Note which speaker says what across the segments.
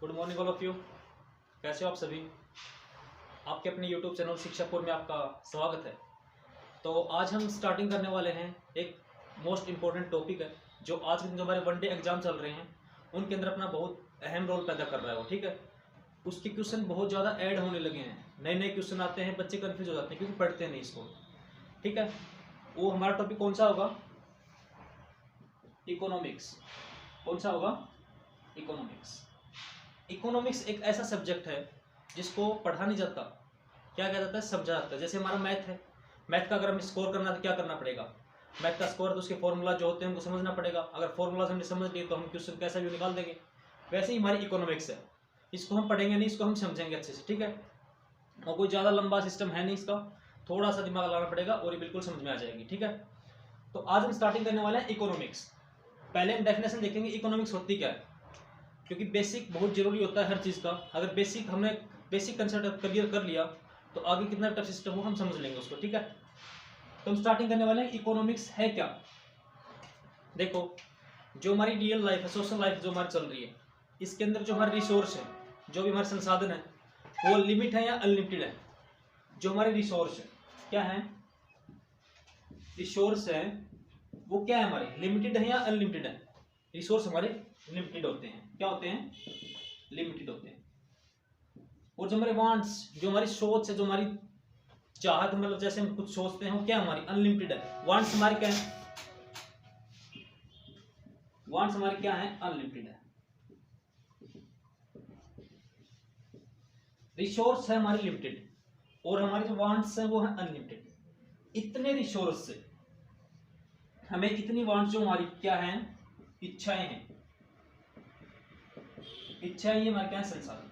Speaker 1: Good morning all of you. कैसे हो आप सभी? आपके अपने यूट्यूब चैनल शिक्षापुर में आपका स्वागत है। तो आज हम स्टार्टिंग करने वाले हैं एक मोस्ट इम्पोर्टेंट टॉपिक है जो आज के दिन जो हमारे वनडे एग्जाम चल रहे हैं उनके अंदर अपना बहुत अहम रोल पैदा कर रहा है वो, ठीक है। उसके क्वेश्चन बहुत ज़्यादा ऐड होने लगे हैं, नए नए क्वेश्चन आते हैं, बच्चे कन्फ्यूज हो जाते हैं क्योंकि पढ़ते नहीं इसको, ठीक है। वो हमारा टॉपिक कौन सा होगा? इकोनॉमिक्स। कौन सा होगा? इकोनॉमिक्स। इकोनॉमिक्स एक ऐसा सब्जेक्ट है जिसको पढ़ा नहीं जाता, क्या कहा जाता है, समझा जाता है। जैसे हमारा मैथ है, मैथ का अगर हमें स्कोर करना है तो क्या करना पड़ेगा? मैथ का स्कोर तो उसके फॉर्मूला जो होते हैं उनको समझना पड़ेगा। अगर फॉर्मूला हमने समझ लिए तो हम क्वेश्चन कैसा भी निकाल देंगे। वैसे ही हमारी इकोनॉमिक्स है, इसको हम पढ़ेंगे नहीं, इसको हम समझेंगे अच्छे से, ठीक है। और कोई ज़्यादा लंबा सिस्टम है नहीं इसका, थोड़ा सा दिमाग लगाना पड़ेगा और ये बिल्कुल समझ में आ जाएगी, ठीक है। तो आज हम स्टार्टिंग करने वाले हैं इकोनॉमिक्स। पहले हम डेफिनेशन देखेंगे इकोनॉमिक्स होती क्या है, क्योंकि बेसिक बहुत जरूरी होता है हर चीज़ का। अगर हमने बेसिक कंसेप्ट क्लियर कर लिया तो आगे कितना टफ सिस्टम हो हम समझ लेंगे उसको, ठीक है। तो हम स्टार्टिंग करने वाले हैं इकोनॉमिक्स है क्या। देखो, जो हमारी रियल लाइफ है, सोशल लाइफ जो हमारी चल रही है, इसके अंदर जो हमारे रिसोर्स है, जो भी हमारे संसाधन है, वो लिमिट है या अनलिमिटेड है? जो हमारे रिसोर्स है क्या है, रिसोर्स है वो क्या है हमारे, लिमिटेड है या अनलिमिटेड है? रिसोर्स हमारे लिमिटेड होते हैं। क्या होते हैं? लिमिटेड होते हैं। और जो हमारे वांट्स, जो हमारी सोच है, जो हमारी चाहत, मतलब जैसे हम कुछ सोचते हैं वो क्या हमारी अनलिमिटेड है। वांट्स हमारे क्या है? वांट्स हमारे क्या है? अनलिमिटेड है। रिसोर्स है हमारी लिमिटेड और हमारी जो वांट्स है वो है अनलिमिटेड। इतने रिसोर्स से हमें इतनी वांट्स, जो हमारी क्या है, इच्छाएं हैं, इच्छाएं ये हमारे क्या है, संसाधन।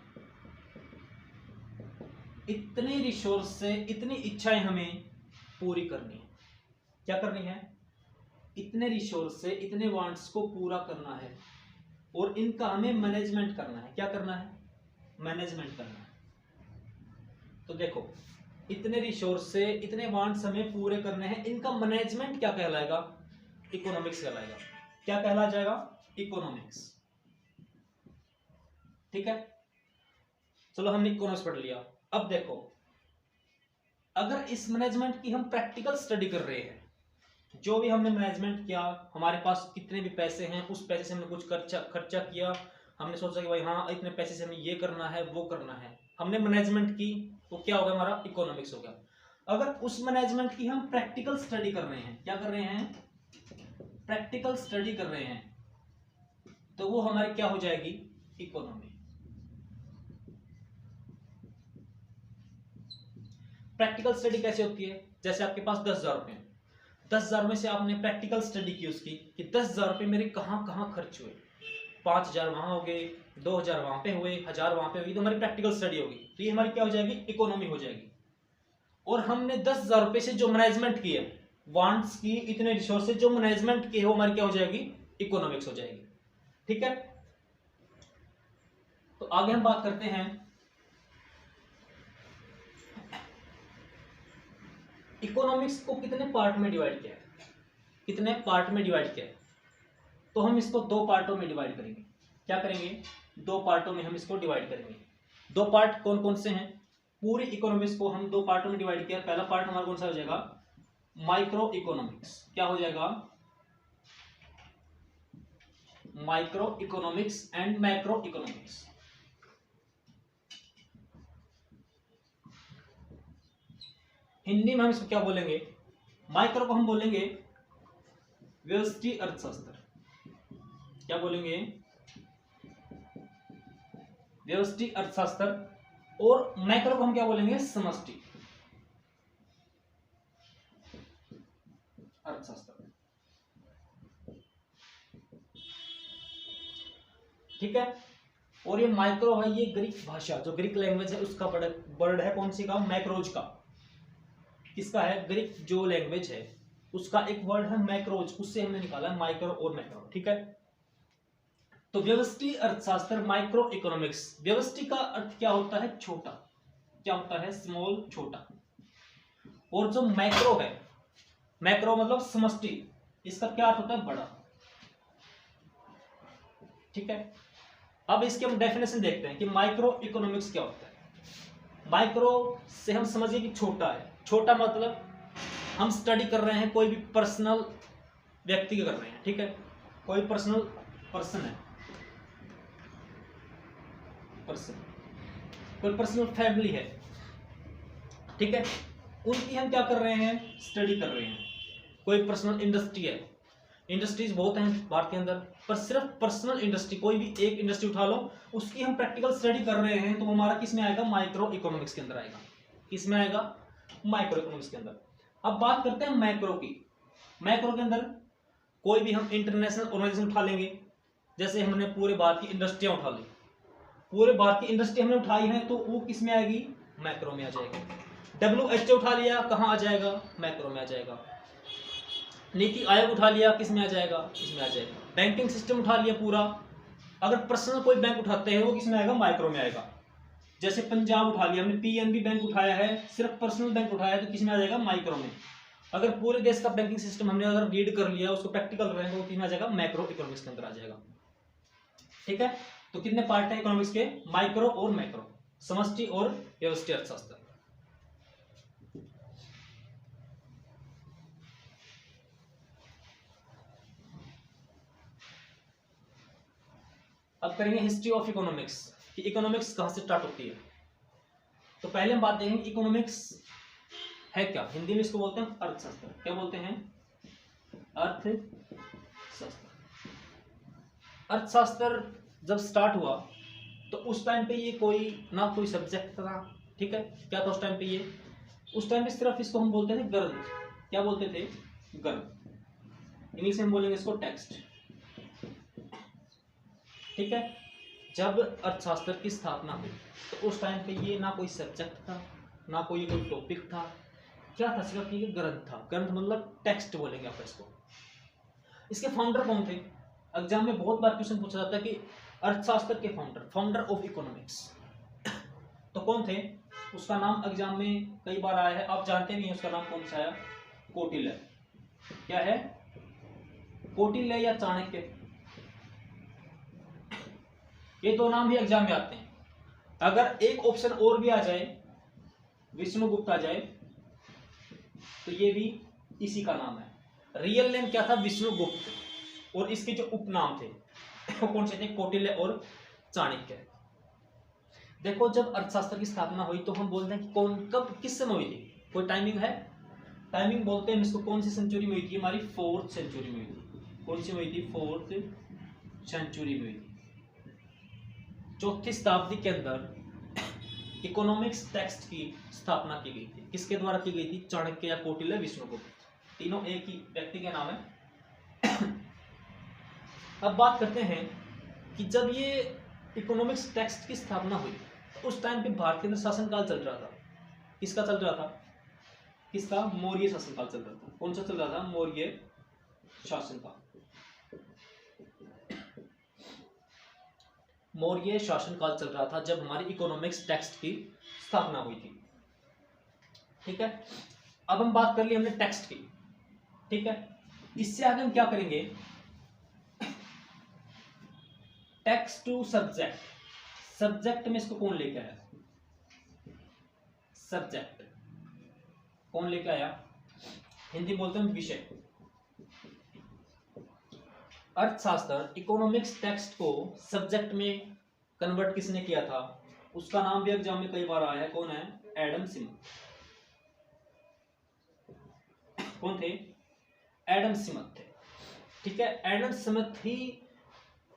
Speaker 1: इतने रिसोर्स से इतनी इच्छाएं हमें पूरी करनी है। क्या करनी है? इतने रिसोर्स से इतने वांट्स को पूरा करना है और इनका हमें मैनेजमेंट करना है। क्या करना है? मैनेजमेंट करना है। तो देखो, इतने रिसोर्स से इतने वांट्स हमें पूरे करने हैं, इनका मैनेजमेंट क्या कहलाएगा? इकोनॉमिक्स कहलाएगा। क्या कहला जाएगा? इकोनॉमिक्स, ठीक है। चलो हमने इकोनॉमिक्स पढ़ लिया। अब देखो, अगर इस मैनेजमेंट की हम प्रैक्टिकल स्टडी कर रहे हैं, जो भी हमने मैनेजमेंट किया, हमारे पास कितने भी पैसे हैं, उस पैसे से हमने कुछ खर्चा किया, हमने सोचा कि भाई हाँ इतने पैसे से हमें ये करना है वो करना है, हमने मैनेजमेंट की, तो क्या होगा? हमारा इकोनॉमिक्स हो गया। अगर उस मैनेजमेंट की हम प्रैक्टिकल स्टडी कर रहे हैं, क्या कर रहे हैं? प्रैक्टिकल स्टडी कर रहे हैं, तो वो हमारी क्या हो जाएगी? इकोनॉमी। प्रैक्टिकल स्टडी कैसे होती है? जैसे आपके पास 10,000 रुपए, 10,000 में से आपने प्रैक्टिकल स्टडी की उसकी कि 10,000 रुपए मेरे कहाँ कहाँ खर्च हुए। 5,000 वहां हो गए, 2,000 वहां पे हुए, 1,000 वहां पे हुई, तो हमारी प्रैक्टिकल स्टडी होगी। तो ये हमारी क्या हो जाएगी? इकोनॉमी हो जाएगी। और हमने 10,000 रुपए से जो मैनेजमेंट की है, वांट्स की, इतने रिसोर्स से जो मैनेजमेंट की है, वो हमारी क्या हो जाएगी? इकोनॉमिक्स हो जाएगी, ठीक है। तो आगे हम बात करते हैं इकोनॉमिक्स को कितने पार्ट में डिवाइड किया है। कितने पार्ट में डिवाइड किया है? तो हम इसको दो पार्टों में डिवाइड करेंगे। क्या करेंगे? दो पार्टों में हम इसको डिवाइड करेंगे। दो पार्ट कौन कौन से हैं? पूरी इकोनॉमिक्स को हम दो पार्टों में डिवाइड किया। पहला पार्ट हमारा कौन सा हो जाएगा? Micro economics. क्या हो जाएगा? Micro economics and macro economics. Hindi में हम इसको क्या बोलेंगे? माइक्रो को हम बोलेंगे व्यष्टि अर्थशास्त्र। क्या बोलेंगे? व्यष्टि अर्थशास्त्र। और मैक्रो को हम क्या बोलेंगे? समष्टि अर्थशास्त्र, ठीक है। और ये माइक्रो है, ये ग्रीक भाषा, जो ग्रीक लैंग्वेज है उसका वर्ड है, कौन सी का? मैक्रोज का। किसका है? ग्रीक जो लैंग्वेज है उसका एक वर्ड है मैक्रोज, उससे हमने निकाला है माइक्रो और मैक्रो, ठीक है। तो व्यष्टि अर्थशास्त्र, माइक्रो इकोनॉमिक्स। व्यष्टि का अर्थ क्या होता है? छोटा। क्या होता है? स्मॉल, छोटा। और जो मैक्रो है, मैक्रो मतलब समष्टि, इसका क्या अर्थ होता है? बड़ा, ठीक है। अब इसकी हम डेफिनेशन देखते हैं कि माइक्रो इकोनॉमिक्स क्या होता है। माइक्रो से हम समझिए कि छोटा है। छोटा मतलब हम स्टडी कर रहे हैं कोई भी पर्सनल व्यक्ति का कर रहे हैं, ठीक है, कोई पर्सनल पर्सन है, कोई पर्सनल फैमिली है, ठीक है, उनकी हम क्या कर रहे हैं, स्टडी कर रहे हैं। कोई पर्सनल इंडस्ट्री है, इंडस्ट्रीज बहुत हैं भारत के अंदर, पर सिर्फ पर्सनल इंडस्ट्री, कोई भी एक इंडस्ट्री उठा लो, उसकी हम प्रैक्टिकल स्टडी कर रहे हैं, तो हमारा किस में आएगा, माइक्रो इकोनॉमिक्स के अंदर आएगा। किस में आएगा, माइक्रो इकोनॉमिक्स के अंदर। अब बात करते हैं मैक्रो की। मैक्रो के अंदर कोई भी हम इंटरनेशनल ऑर्गेनाइजेशन उठा लेंगे, जैसे हमने पूरे भारत की इंडस्ट्रियां उठा ली, पूरे भारत की इंडस्ट्री हमने उठाई है, तो वो किस में आएगी, मैक्रो में आ जाएगा। WHO उठा लिया, कहाँ आ जाएगा, मैक्रो में आ जाएगा। नीति आयोग उठा लिया, किस में आ जाएगा, इसमें आ जाएगा। बैंकिंग सिस्टम उठा लिया पूरा, अगर पर्सनल कोई बैंक उठाते हैं वो किस में आएगा, माइक्रो में आएगा। जैसे पंजाब उठा लिया हमने, PNB बैंक उठाया है, सिर्फ पर्सनल बैंक उठाया है, तो किस में आ जाएगा, माइक्रो में। अगर पूरे देश का बैंकिंग सिस्टम हमने अगर रीड कर लिया, उसको प्रैक्टिकल कर रहे हैं, तो किस में आ जाएगा, मैक्रो इकोनॉमिक्स के अंदर आ जाएगा। ठीक है, तो कितने पार्ट है इकोनॉमिक्स के, माइक्रो और मैक्रो, समष्टि और व्यष्टि अर्थशास्त्र। अब करेंगे हिस्ट्री ऑफ इकोनॉमिक्स, कि इकोनॉमिक्स कहां से स्टार्ट होती है। तो पहले हम बात देखेंगे इकोनॉमिक्स है क्या। हिंदी में इसको बोलते हैं अर्थशास्त्र। क्या बोलते हैं, अर्थशास्त्र। अर्थशास्त्र जब स्टार्ट हुआ तो उस टाइम पे ये कोई ना कोई सब्जेक्ट था, ठीक है। क्या था उस टाइम पे, ये उस टाइम पे सिर्फ इसको हम बोलते थे ग्रंथ। क्या बोलते थे, ग्रंथ। इंग्लिश में हम बोलेंगे इसको टेक्स्ट, ठीक है। जब अर्थशास्त्र की स्थापना हुई तो उस टाइम पे ये ना कोई सब्जेक्ट था, ना कोई टॉपिक था, क्या था, सिर्फ ये ग्रंथ था। ग्रंथ मतलब टेक्स्ट बोलेंगे आप इसको। इसके फाउंडर कौन थे, एग्जाम में बहुत बार क्वेश्चन पूछा जाता है कि अर्थशास्त्र के फाउंडर ऑफ इकोनॉमिक्स तो कौन थे। उसका नाम एग्जाम में कई बार आया है, आप जानते नहीं हैं उसका नाम कौन सा है, कौटिल्य। क्या है, कौटिल्य या चाणक्य, ये दो नाम भी एग्जाम में आते हैं। अगर एक ऑप्शन और भी आ जाए, विष्णुगुप्त आ जाए, तो ये भी इसी का नाम है। रियल नेम क्या था, विष्णुगुप्त, और इसके जो उपनाम थे वो कौन से थे, कौटिल्य और चाणक्य। देखो जब अर्थशास्त्र की स्थापना हुई तो हम बोलते हैं कि कौन, कब, किस समय हुई थी, कोई टाइमिंग है, टाइमिंग बोलते हैं इसको, कौन सी सेंचुरी में हुई थी, हमारी 4th सेंचुरी में हुई थी। कौन सी में हुई थी, 4th सेंचुरी में हुई थी। 4वीं शताब्दी के अंदर इकोनॉमिक्स टेक्स्ट की स्थापना की गई थी। किसके द्वारा की गई थी, चाणक्य या कौटिल्य, विष्णुगुप्त, तीनों एक ही व्यक्ति के नाम है। अब बात करते हैं कि जब ये इकोनॉमिक्स टेक्स्ट की स्थापना हुई तो उस टाइम पे भारत के अंदर शासनकाल चल रहा था। किसका चल रहा था, किसका, मौर्य शासनकाल चल रहा था। कौन सा चल रहा था, मौर्य शासनकाल। मौर्य शासनकाल चल रहा था जब हमारी इकोनॉमिक्स टेक्स्ट की स्थापना हुई थी, ठीक है। अब हम बात कर ली हमने टेक्स्ट की, ठीक है। इससे आगे हम क्या करेंगे, टेक्स्ट टू सब्जेक्ट। सब्जेक्ट में इसको कौन लेके आया, सब्जेक्ट कौन लेके आया, हिंदी बोलते हैं विषय। अर्थशास्त्र इकोनॉमिक्स टेक्स्ट को सब्जेक्ट में कन्वर्ट किसने किया था, उसका नाम भी एग्जाम में कई बार आया है। कौन है, एडम स्मिथ। कौन थे, एडम स्मिथ थे, ठीक है। एडम स्मिथ ही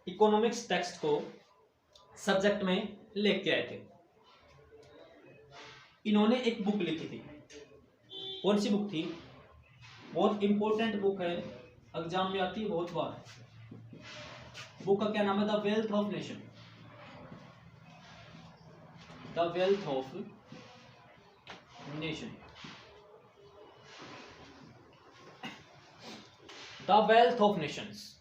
Speaker 1: इकोनॉमिक्स टेक्स्ट को सब्जेक्ट में लेके आए थे। इन्होंने एक बुक लिखी थी। कौन सी बुक थी, बहुत इंपॉर्टेंट बुक है, एग्जाम में आती है बहुत बार। बुक का क्या नाम है, the wealth of nation. The wealth of nation. The wealth of Nations,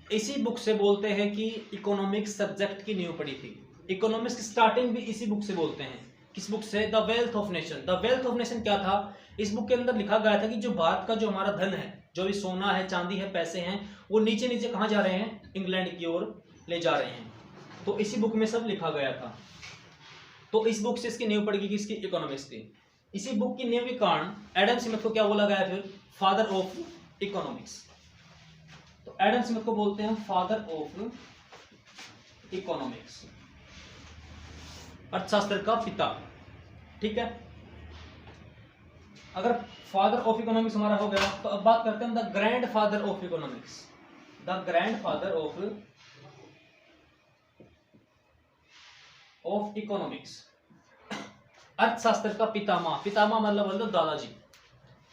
Speaker 1: इसी बुक से बोलते हैं कि इकोनॉमिक्स सब्जेक्ट की नींव पड़ी थी। इकोनॉमिक्स की स्टार्टिंग भी इसी बुक से बोलते हैं। किस बुक से, the wealth of nation. The wealth of nation क्या था, इस बुक के अंदर लिखा गया था कि जो भारत का जो हमारा धन है, जो भी सोना है, चांदी है, पैसे हैं, वो नीचे नीचे कहाँ जा रहे हैं, इंग्लैंड की ओर ले जा रहे हैं। तो इसी बुक में सब लिखा गया था। तो इस बुक से इसकी नींव पड़ेगी किसकी? इकोनॉमिक्स की। इसी बुक की नींव के कारण एडम स्मिथ को क्या बोला गया फिर? Father of economics. तो एडम स्मिथ को बोलते हैं फादर ऑफ इकोनॉमिक्स, अर्थशास्त्र का पिता। ठीक है, अगर फादर ऑफ इकोनॉमिक्स हमारा हो गया तो अब बात करते हैं the grand father of economics. The grand father of economics, अर्थशास्त्र का पितामह। पितामह मतलब बोल दो दादाजी।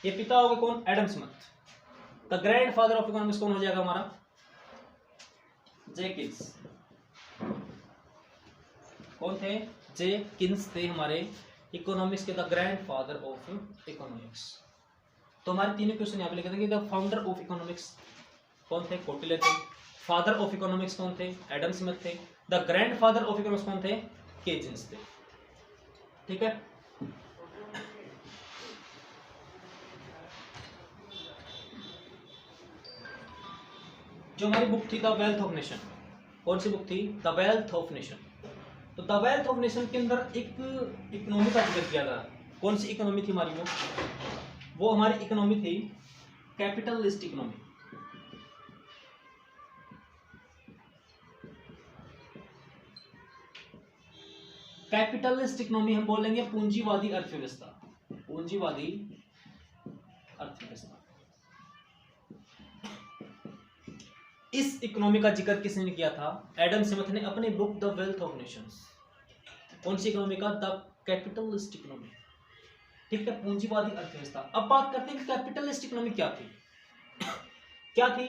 Speaker 1: ये पिता हो गए कौन? Adam Smith. The grand father of economics कौन हो जाएगा हमारा? जेकिंस। कौन थे? जेकिंस थे हमारे इकोनॉमिक्स के the grand father of economics. तो हमारे तीनों क्वेश्चन यहाँ पे लिखे थे। द फाउंडर ऑफ इकोनॉमिक्स कौन थे? कोटिल्य थे। फादर ऑफ इकोनॉमिक्स कौन थे? एडम स्मिथ थे। The grand father of economics कौन थे? केजिंस थे। ठीक है, जो हमारी बुक थी द वेल्थ ऑफ नेशन, कौन सी बुक थी? The wealth of nation. तो द वेल्थ ऑफ नेशन के अंदर एक इकोनॉमी का जिक्र किया गया। कौन सी इकोनॉमी थी हमारी? वो हमारी इकोनॉमी थी कैपिटलिस्ट इकोनॉमी। कैपिटलिस्ट इकोनॉमी हम बोलेंगे पूंजीवादी अर्थव्यवस्था। पूंजीवादी अर्थव्यवस्था। इस इकोनॉमी का जिक्र किसने किया था? एडम स्मिथ ने अपनी book the wealth of Nations. कौन सी इकोनॉमी का? The capitalist economy. ठीक है, पूंजीवादी अर्थव्यवस्था। अब बात करते हैं कि कैपिटलिस्ट इकोनॉमी क्या थी। क्या थी?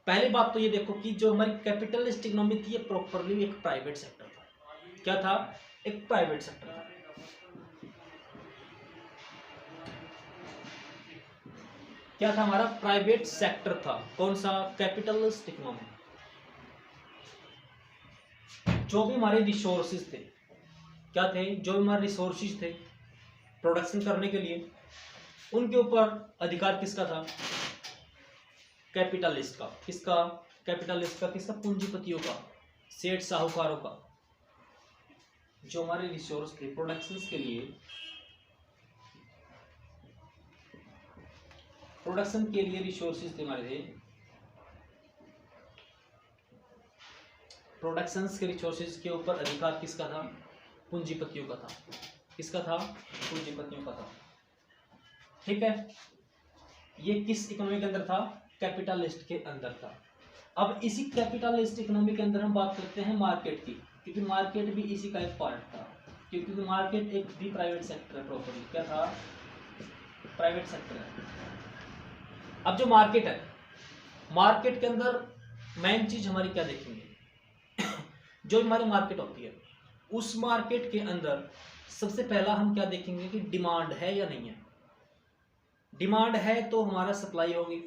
Speaker 1: पहली बात तो ये देखो कि जो हमारी कैपिटलिस्ट इकोनॉमी थी ये प्रॉपरली एक प्राइवेट सेक्टर था। क्या था? एक प्राइवेट सेक्टर था। क्या था हमारा? प्राइवेट सेक्टर था। कौन सा? Capitalist economy. जो भी हमारे रिसोर्सेज थे, क्या थे? जो भी हमारे रिसोर्सेज थे प्रोडक्शन करने के लिए, उनके ऊपर अधिकार किसका था? कैपिटलिस्ट का। किसका? कैपिटलिस्ट का। किसका? पूंजीपतियों का, सेठ साहूकारों का। जो हमारे रिसोर्स थे प्रोडक्शन के लिए, प्रोडक्शन के लिए रिसोर्सेज थे हमारे थे, प्रोडक्शंस के रिसोर्सेज के ऊपर अधिकार किसका था? पूंजीपतियों का था। किसका था? पूंजीपतियों का था। ठीक है, ये किस इकोनॉमी के अंदर था? कैपिटलिस्ट के अंदर था। अब इसी कैपिटलिस्ट इकोनॉमी के अंदर हम बात करते हैं मार्केट की, क्योंकि मार्केट भी इसी का एक पार्ट था। क्योंकि मार्केट एक भी प्राइवेट सेक्टर है प्रॉपर्ली। क्या था? प्राइवेट सेक्टर है। अब जो मार्केट है, मार्केट के अंदर मेन चीज हमारी क्या देखेंगे? जो हमारी मार्केट होती है, उस मार्केट के अंदर सबसे पहला हम क्या देखेंगे कि डिमांड है या नहीं है। डिमांड है तो हमारा सप्लाई होगी।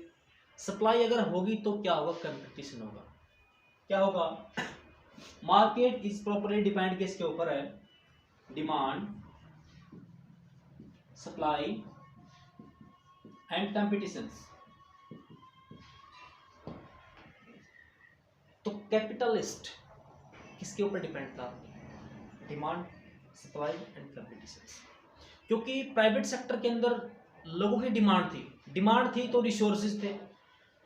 Speaker 1: सप्लाई अगर होगी तो क्या होगा? कंपटीशन होगा। क्या होगा? मार्केट इज प्रॉपर्ली डिपेंड किसके ऊपर है? Demand, supply and competition. तो कैपिटलिस्ट किसके ऊपर डिपेंड था? Demand, supply and competition. क्योंकि प्राइवेट सेक्टर के अंदर लोगों की डिमांड थी तो रिसोर्सेज थे,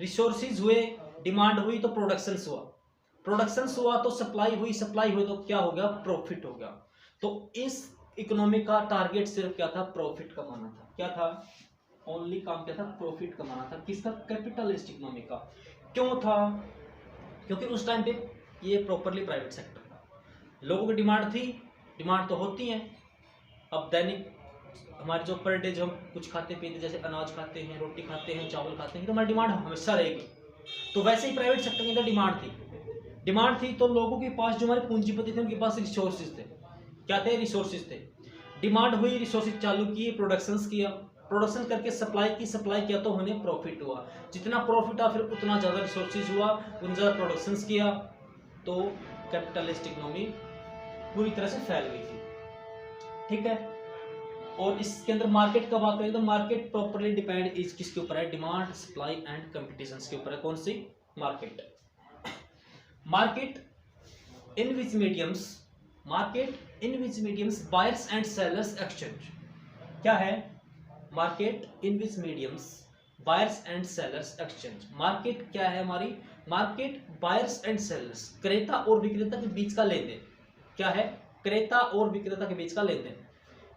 Speaker 1: रिसोर्सेज हुए, डिमांड हुई तो प्रोडक्शंस हुआ तो सप्लाई हुई तो क्या हो गया? प्रॉफिट हो गया। तो इस इकोनॉमी का टारगेट सिर्फ क्या था? प्रॉफिट कमाना था। क्या था? ओनली काम क्या था? प्रॉफिट कमाना था। किसका? कैपिटलिस्ट इकोनॉमी का। क्यों था? क्योंकि उस टाइम पे ये प्रॉपरली प्राइवेट सेक्टर था। लोगों की डिमांड थी, डिमांड तो होती है। अब दैनिक हमारे जो पर डे जो हम कुछ खाते पीते, जैसे अनाज खाते हैं, रोटी खाते हैं, चावल खाते हैं, तो हमारी डिमांड हमेशा रहेगी। तो वैसे ही प्राइवेट सेक्टर के अंदर डिमांड थी तो लोगों के पास, जो हमारे पूंजीपति थे, उनके पास रिसोर्सेज थे। क्या थे? रिसोर्सेज थे। डिमांड हुई, रिसोर्सेज चालू किए, प्रोडक्शन करके सप्लाई किया तो उन्हें प्रॉफिट हुआ। जितना प्रॉफिट हुआ फिर उतना ज़्यादा रिसोर्सेज हुआ, उतना ज़्यादा प्रोडक्शन किया, तो कैपिटलिस्ट इकोनॉमी पूरी तरह से फैल गई थी। ठीक है, और इसके अंदर मार्केट का बात करें तो मार्केट प्रॉपर्ली डिपेंड इस किसके ऊपर है? डिमांड, सप्लाई एंड कंपटीशन के ऊपर है। कौन सी? Market in which mediums market in which mediums buyers and sellers exchange. क्या है market in which mediums buyers and sellers exchange. Market क्या है हमारी, मार्केट बायर्स एंड सेलर्स, क्रेता और विक्रेता के बीच का लेन देन। क्या है, क्रेता और विक्रेता के बीच का लेन देन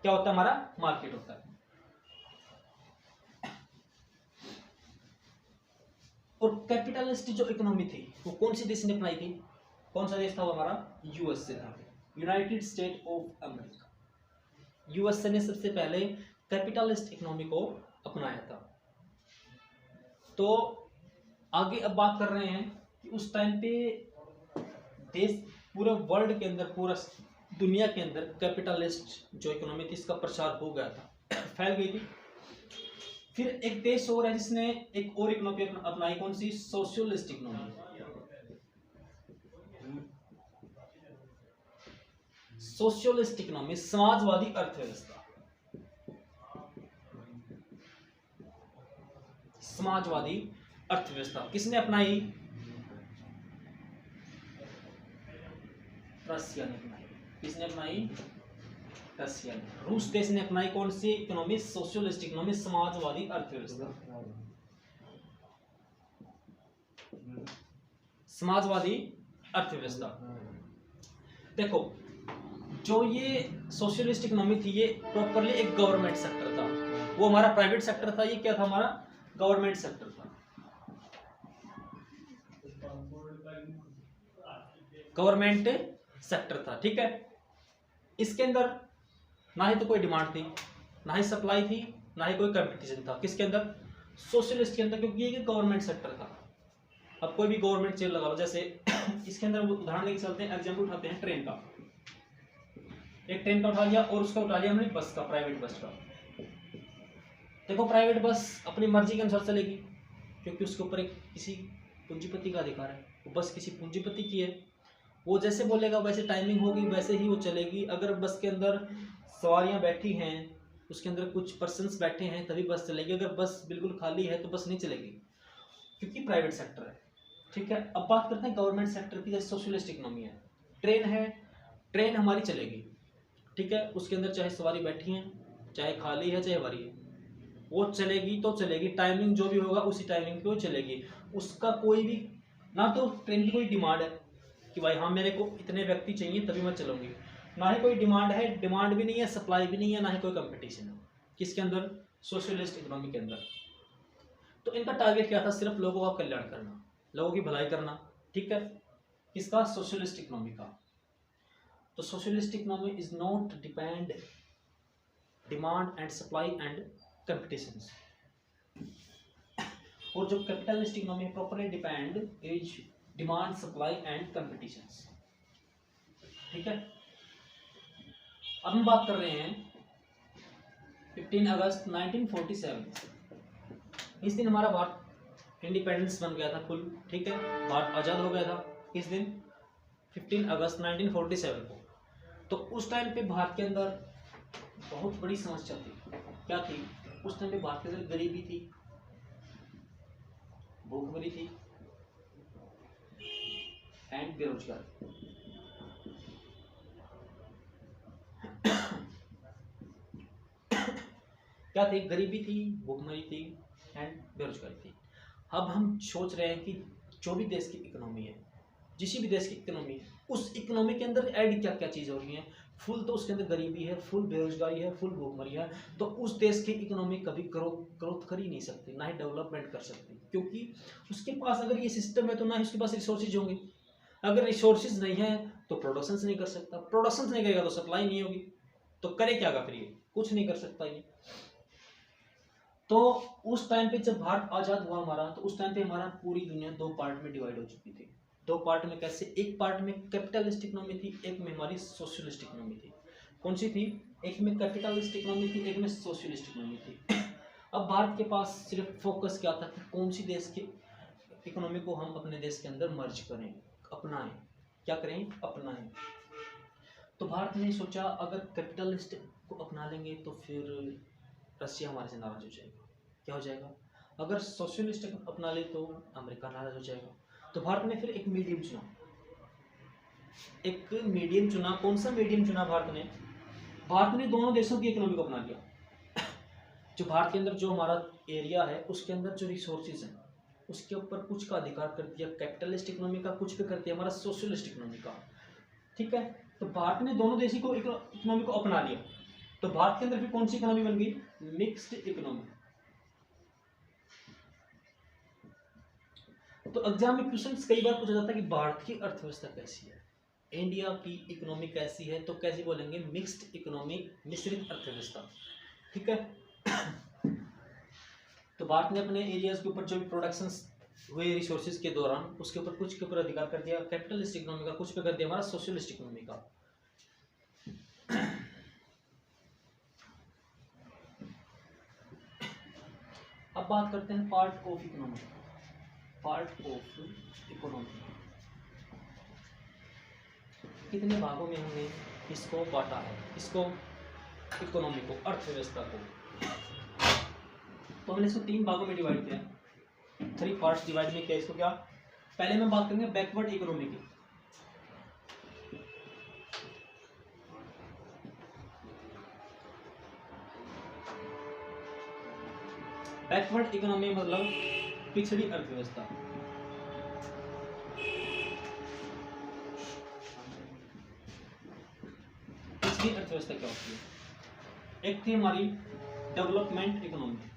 Speaker 1: क्या होता है, हमारा मार्केट होता है। और कैपिटलिस्ट जो इकोनॉमी थी वो कौन सी देश ने अपनाई थी, कौन सा देश था वो हमारा, यूएसए था, United state of America. USA ने सबसे पहले कैपिटलिस्ट इकोनॉमी को अपनाया था। तो आगे अब बात कर रहे हैं कि उस टाइम पे देश पूरे वर्ल्ड के अंदर, पूरा दुनिया के अंदर कैपिटलिस्ट जो इकोनॉमी थी इसका प्रचार हो गया था, फैल गई थी। फिर एक देश और है जिसने एक और इकोनॉमी अपनाई, कौन सी, सोशलिस्ट इकोनॉमी। सोशलिस्ट इकोनॉमी, समाजवादी अर्थव्यवस्था। समाजवादी अर्थव्यवस्था किसने अपनाई, रसिया ने अपनाई। किसने अपनाई, रसिया ने। रूस देश ने अपनाई कौन सी इकोनॉमी, सोशलिस्ट इकोनॉमी, समाजवादी अर्थव्यवस्था, समाजवादी अर्थव्यवस्था। देखो जो ये सोशलिस्ट इकोनॉमी थी ये प्रॉपरली एक गवर्नमेंट सेक्टर था, वो हमारा प्राइवेट सेक्टर था, ये क्या था, हमारा गवर्नमेंट सेक्टर था, गवर्नमेंट सेक्टर था। ठीक है, इसके अंदर ना ही तो कोई डिमांड थी, ना ही सप्लाई थी, ना ही कोई कंपटीशन था। किसके अंदर, सोशलिस्ट के अंदर, क्योंकि ये गवर्नमेंट सेक्टर था। अब कोई भी गवर्नमेंट चेयर लगा लो, जैसे इसके अंदर उदाहरण लेके चलते हैं, एग्जाम्पल उठाते हैं ट्रेन का। एक ट्रेन का उठा लिया और उसका उठा लिया हमने बस का, प्राइवेट बस का। देखो प्राइवेट बस अपनी मर्जी के अनुसार चलेगी, क्योंकि उसके ऊपर एक किसी पूंजीपति का अधिकार है, वो बस किसी पूंजीपति की है, वो जैसे बोलेगा वैसे टाइमिंग होगी, वैसे ही वो चलेगी। अगर बस के अंदर सवारियां बैठी हैं, उसके अंदर कुछ पर्सन्स बैठे हैं तभी बस चलेगी, अगर बस बिल्कुल खाली है तो बस नहीं चलेगी, क्योंकि प्राइवेट सेक्टर है। ठीक है, अब बात करते हैं गवर्नमेंट सेक्टर की, जैसे सोशलिस्ट इकोनॉमी है, ट्रेन है, ट्रेन हमारी चलेगी। ठीक है, उसके अंदर चाहे सवारी बैठी है, चाहे खाली है, चाहे भरी है, वो चलेगी तो चलेगी, टाइमिंग जो भी होगा उसी टाइमिंग पे वो चलेगी। उसका कोई भी, ना तो ट्रेन की कोई डिमांड है कि भाई हाँ मेरे को इतने व्यक्ति चाहिए तभी मैं चलूंगी, ना ही कोई डिमांड है, डिमांड भी नहीं है, सप्लाई भी नहीं है, ना ही कोई कंपटीशन है। किसके अंदर, सोशलिस्ट इकोनॉमी के अंदर। तो इनका टारगेट क्या था, सिर्फ लोगों का कल्याण करना, लोगों की भलाई करना। ठीक है, किसका, सोशलिस्ट इकोनॉमी का। तो socialist economy is not depend demand and supply and competition. और जो capitalist economy properly depend is demand, supply and competition. ठीक है, अब हम बात कर रहे हैं 15 अगस्त 1947। इस दिन हमारा भारत इंडिपेंडेंस बन गया था फुल। ठीक है, भारत आज़ाद हो गया था इस दिन 15 अगस्त 1947 को। तो उस टाइम पे भारत के अंदर बहुत बड़ी समस्या थी। क्या थी, उस टाइम पे भारत के अंदर गरीबी थी, भूखमरी थी एंड बेरोजगारी। क्या थी, गरीबी थी, भूखमरी थी एंड बेरोजगारी थी। अब हम सोच रहे हैं कि जो भी देश की इकोनॉमी है, जिस भी देश की इकोनॉमी है, उस इकोनॉमी के अंदर ऐड क्या क्या चीज़ हो रही है। फुल तो उसके अंदर गरीबी है, फुल बेरोजगारी है, फुल भूखमरी है, तो उस देश की इकोनॉमी कभी ग्रोथ कर ही नहीं सकती, ना ही डेवलपमेंट कर सकती, क्योंकि उसके पास अगर ये सिस्टम है तो ना ही उसके पास रिसोर्सेज होंगे। अगर रिसोर्सेज नहीं है तो प्रोडक्शन नहीं कर सकता, प्रोडक्शन नहीं करेगा तो सप्लाई नहीं होगी, तो करे क्या फिर, ये कुछ नहीं कर सकता ये। तो उस टाइम पे जब भारत आजाद हुआ हमारा, तो उस टाइम पे हमारा पूरी दुनिया दो पार्ट में डिवाइड हो चुकी थी। दो पार्ट में कैसे, एक पार्ट में कैपिटलिस्ट इकोनॉमी थी, एक में हमारी सोशलिस्ट इकोनॉमी थी। कौन सी थी, एक में कैपिटलिस्ट इकोनॉमी थी, एक में सोशलिस्ट इकोनॉमी थी। अब भारत के पास सिर्फ फोकस क्या था कि कौन सी देश की इकोनॉमी को हम अपने देश के अंदर मर्ज करें, अपनाएं। क्या करें, अपनाएं। तो भारत ने सोचा अगर कैपिटलिस्ट को अपना लेंगे तो फिर रशिया हमारे से नाराज हो जाएगा। क्या हो जाएगा, अगर सोशलिस्ट अपना ले तो अमेरिका नाराज हो जाएगा। तो भारत ने फिर एक मीडियम चुना, एक मीडियम चुना। कौन सा मीडियम चुना भारत ने? भारत ने दोनों देशों की इकोनॉमी को अपना लिया। जो भारत के अंदर जो हमारा एरिया है उसके अंदर जो रिसोर्सेज हैं उसके ऊपर कुछ का अधिकार कर दिया कैपिटलिस्ट इकोनॉमी का, कुछ पे कर दिया हमारा सोशलिस्ट इकोनॉमी का। ठीक है, तो भारत ने दोनों देशों को इकोनॉमी को अपना लिया। तो भारत के अंदर फिर कौन सी इकोनॉमी बन गई? Mixed economy. तो एग्जाम में क्वेश्चन कई बार पूछा जाता है कि भारत की अर्थव्यवस्था कैसी है, इंडिया की इकोनॉमी कैसी है, तो कैसे बोलेंगे? मिक्स्ड इकोनॉमी, मिश्रित अर्थव्यवस्था। ठीक है, तो भारत ने अपने एरियाज के ऊपर जो भी प्रोडक्शन हुए रिसोर्सेज के दौरान उसके ऊपर कुछ के ऊपर अधिकार कर दिया कैपिटलिस्ट इकोनॉमी का, कुछ पे कर दिया हमारा सोशलिस्ट इकोनॉमी का। अब बात करते हैं part of economy. Part of economy कितने भागों में हमने इसको बांटा है, इसको इकोनॉमी को, अर्थव्यवस्था को? तो हमने इसको 3 भागों में डिवाइड किया, 3 पार्ट्स डिवाइड में किया इसको। क्या? पहले में बात करेंगे बैकवर्ड इकोनॉमी की। बैकवर्ड इकोनॉमी मतलब पिछड़ी अर्थव्यवस्था। पिछड़ी अर्थव्यवस्था क्या होती है? एक थी हमारी डेवलपमेंट इकोनॉमी,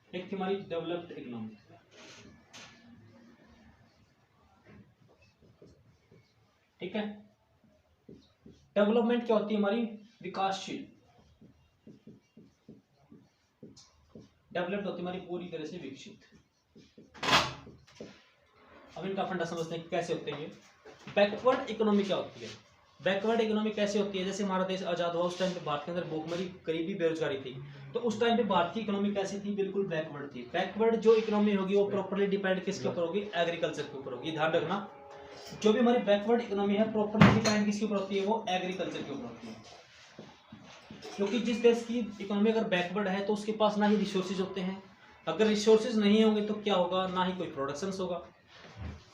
Speaker 1: एक थी हमारी डेवलप्ड इकोनॉमी। ठीक है, डेवलपमेंट क्या होती है? हमारी विकासशील। डेवलप्ड होती है हमारी पूरी तरह से विकसित। अब इनका फंडा समझते हैं कैसे होते हैं ये। बैकवर्ड इकोनॉमी क्या होती है? बैकवर्ड इकोनॉमी कैसे होती है? जैसे हमारा देश आजाद हुआ उस टाइम पे भारत के अंदर भूखमरी, करीबी बेरोजगारी थी, तो उस टाइम पे भारत की इकोनॉमी कैसी थी? बिल्कुल बैकवर्ड थी। बैकवर्ड जो इकोनॉमी होगी वो प्रॉपर्ली डिपेंड किसके ऊपर होगी? एग्रीकल्चर के ऊपर होगी। ध्यान रखना, जो भी हमारी बैकवर्ड इकोनॉमी है प्रॉपर्ली डिपेंड किसके ऊपर होती है? वो एग्रीकल्चर के ऊपर होती है। क्योंकि जिस देश की इकोनॉमी अगर बैकवर्ड है तो उसके पास ना ही रिसोर्सेज होते हैं, अगर रिसोर्सेज नहीं होंगे तो क्या होगा? ना ही कोई प्रोडक्शन होगा।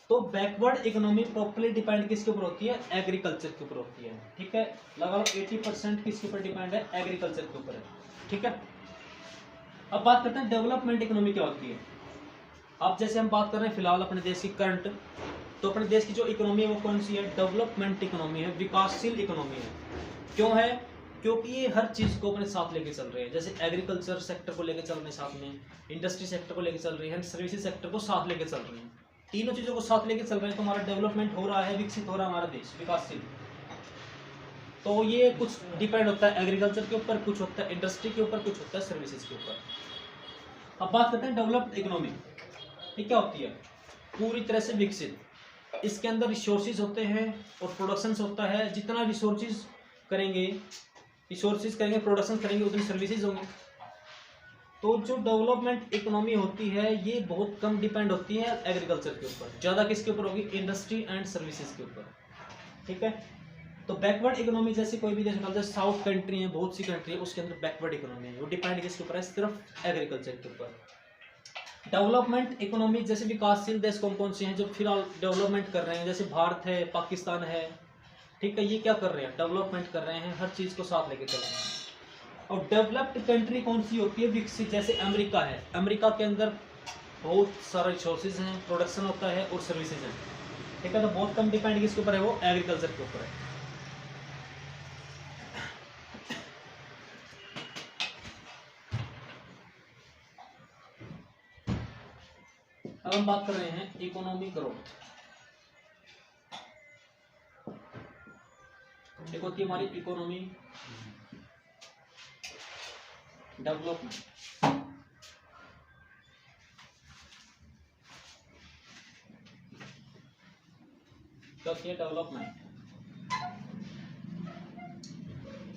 Speaker 1: तो बैकवर्ड इकोनॉमी प्रॉपर्ली डिपेंड किसके ऊपर होती है? एग्रीकल्चर के ऊपर होती है। ठीक है, लगा लो 80% किसके ऊपर डिपेंड है? एग्रीकल्चर के ऊपर है। ठीक है, अब बात करते हैं डेवलपमेंट इकोनॉमी क्या होती है। अब जैसे हम बात कर रहे हैं फिलहाल अपने देश की करंट, तो अपने देश की जो इकोनॉमी है वो कौन सी है? डेवलपमेंट इकोनॉमी है, विकासशील इकोनॉमी है। क्यों है? क्योंकि ये हर चीज को अपने साथ लेके चल रहे हैं। जैसे एग्रीकल्चर सेक्टर को लेके चल रहे हैं साथ में, इंडस्ट्री सेक्टर को लेके चल रही है, सर्विसेज सेक्टर को साथ लेके चल रहे हैं। तीनों चीजों को साथ लेके चल रहे हैं तो हमारा डेवलपमेंट हो रहा है, विकसित हो रहा है हमारा देश, विकासशील। तो ये कुछ डिपेंड होता है एग्रीकल्चर के ऊपर, कुछ होता है इंडस्ट्री के ऊपर, कुछ होता है सर्विसेज के ऊपर। अब बात करते हैं डेवलप्ड इकोनॉमी। ये क्या होती है? पूरी तरह से विकसित। इसके अंदर रिसोर्सेज होते हैं और प्रोडक्शन होता है। जितना रिसोर्सेज करेंगे, प्रोडक्शन करेंगे, उतनी सर्विसेज होंगी। तो जो डेवलपमेंट इकोनॉमी होती है ये बहुत कम डिपेंड होती है एग्रीकल्चर के ऊपर, ज़्यादा किसके ऊपर होगी? इंडस्ट्री एंड सर्विसेज के ऊपर। ठीक है, तो बैकवर्ड इकोनॉमी जैसे कोई भी देश होता है, साउथ कंट्री है, बहुत सी कंट्री है, उसके अंदर बैकवर्ड इकोनॉमी है, वो डिपेंड किसके ऊपर है? सिर्फ एग्रीकल्चर के ऊपर। डेवलपमेंट इकोनॉमी जैसे विकासशील देश कौन कौन से हैं जो फिलहाल डेवलपमेंट कर रहे हैं? जैसे भारत है, पाकिस्तान है। ठीक है, ये क्या कर रहे हैं? डेवलपमेंट कर रहे हैं, हर चीज़ को साथ लेके चल रहे हैं। और डेवलप्ड कंट्री कौन सी होती है? विकसित। जैसे अमेरिका है, अमेरिका के अंदर बहुत सारे रिसोर्सेज हैं, प्रोडक्शन होता है और सर्विसेज हैं। ठीक है, तो बहुत कम डिपेंड किसके ऊपर है? वो एग्रीकल्चर के ऊपर है। अब हम बात कर रहे हैं इकोनॉमिक ग्रोथ। एक होती है हमारी इकोनॉमी डेवलपमेंट, क्या होती है? डेवलपमेंट।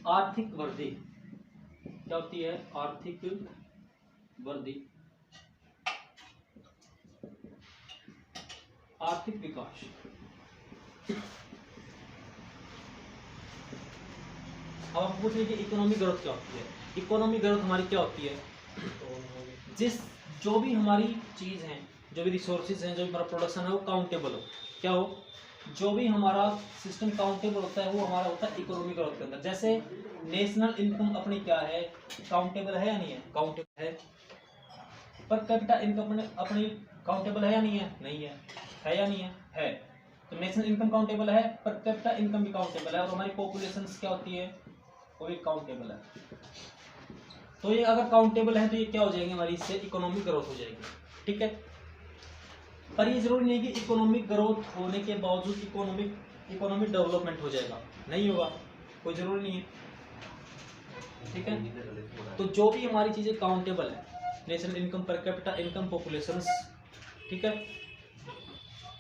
Speaker 1: आर्थिक वृद्धि क्या होती है? आर्थिक वृद्धि, आर्थिक विकास। अब हम पूछ लीजिए इकोनॉमिक ग्रोथ क्या होती है? इकोनॉमिक ग्रोथ हमारी क्या होती है? जो भी हमारी चीज है, जो भी रिसोर्सेज हैं, जो भी हमारा प्रोडक्शन है वो काउंटेबल हो। क्या हो? जो भी हमारा सिस्टम काउंटेबल होता है वो हमारा होता है इकोनॉमिक ग्रोथ के अंदर। जैसे नेशनल इनकम अपनी क्या है, काउंटेबल है या नहीं है? काउंटेबल है। पर कैपिटा इनकम अपनी काउंटेबल है या नहीं है? नहीं है या नहीं है? है। तो नेशनल इनकम काउंटेबल है, पर कैपिटा इनकम भी काउंटेबल है, और हमारी पॉपुलेशन क्या होती है, वो भी काउंटेबल है। तो ये अगर काउंटेबल है तो ये क्या हो जाएंगे, हमारी इससे इकोनॉमिक ग्रोथ हो जाएगी। ठीक है, पर ये जरूरी नहीं कि इकोनॉमिक ग्रोथ होने के बावजूद इकोनॉमिक डेवलपमेंट हो जाएगा, नहीं होगा, कोई जरूरी नहीं है। ठीक है, तो जो भी हमारी चीजें काउंटेबल है, national income, per capita income, populations, ठीक है,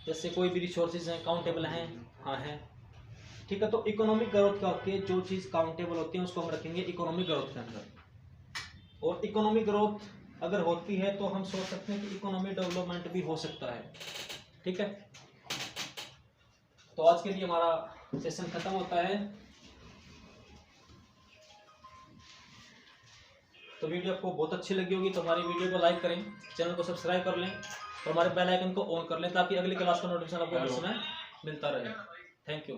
Speaker 1: जैसे कोई भी रिसोर्सेज हैं काउंटेबल हैं, हाँ है। ठीक है, तो इकोनॉमिक ग्रोथ क्या होती है, जो चीज़ काउंटेबल होती है उसको हम रखेंगे इकोनॉमिक ग्रोथ के अंदर। और इकोनॉमिक ग्रोथ अगर होती है तो हम सोच सकते हैं कि इकोनॉमिक डेवलपमेंट भी हो सकता है। ठीक है, तो आज के लिए हमारा सेशन खत्म होता है। तो वीडियो आपको बहुत अच्छी लगी होगी तो हमारी वीडियो को लाइक करें, चैनल को सब्सक्राइब कर लें और हमारे बेल आइकन को ऑन कर लें ताकि अगली क्लास का नोटिफिकेशन आपको हर समय मिलता रहे। Thank you.